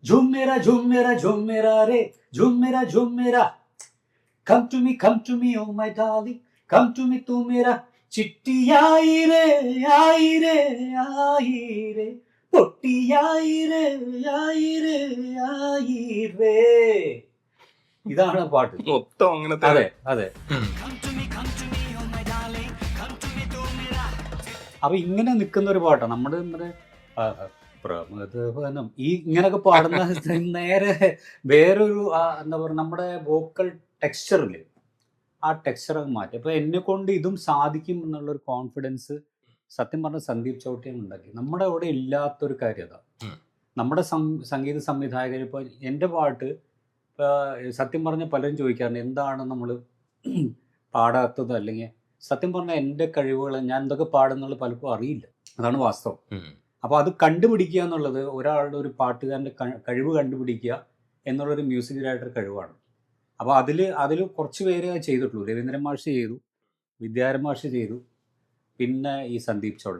झूम मेरा रे झूम मेरा come to me oh my darling come to me तू मेरा ചിട്ടിയായി रे ആയി रे ആയി रे പൊട്ടിയായി रे ആയി रे ആയി रे ഇതാണ് പാട്ട് മൊത്തം അങ്ങനത്തെ അതെ അതെ അപ്പൊ ഇങ്ങനെ നിൽക്കുന്ന ഒരു പാട്ടാണ് നമ്മുടെ പ്രമദവനം ഈ ഇങ്ങനെയൊക്കെ പാടുന്ന നേരെ വേറൊരു എന്താ പറയുക നമ്മുടെ വോക്കൽ ടെക്സ്ചറില് ആ ടെക്സ്ചറൊക്കെ മാറ്റി അപ്പൊ എന്നെ കൊണ്ട് ഇതും സാധിക്കും എന്നുള്ളൊരു കോൺഫിഡൻസ് സത്യം പറഞ്ഞ സന്ദീപ് ചൗട്ടിയാണ് ഉണ്ടാക്കി. നമ്മുടെ അവിടെ ഇല്ലാത്തൊരു കാര്യം അതാ. നമ്മുടെ സംഗീത സംവിധായകർ ഇപ്പോൾ എൻ്റെ പാട്ട് സത്യം പറഞ്ഞ പലരും ചോദിക്കാറുണ്ട് എന്താണ് നമ്മൾ പാടാത്തത്, അല്ലെങ്കിൽ സത്യം പറഞ്ഞാൽ എൻ്റെ കഴിവുകൾ ഞാൻ എന്തൊക്കെ പാടുന്നുള്ള പലർക്കും അറിയില്ല. അതാണ് വാസ്തവം. അപ്പോൾ അത് കണ്ടുപിടിക്കുക എന്നുള്ളത് ഒരാളുടെ ഒരു പാട്ടുകാരൻ്റെ കഴിവ് കണ്ടുപിടിക്കുക എന്നുള്ളൊരു മ്യൂസിക് ഡയറക്ടർ കഴിവാണ്. അപ്പോൾ അതിൽ കുറച്ച് പേര് ചെയ്തിട്ടുള്ളൂ. രവീന്ദ്രൻ മാഷ് ചെയ്തു, വിദ്യാരൻ മാഷ് ചെയ്തു, പിന്നെ ഈ സന്ദീപ് ചൗള.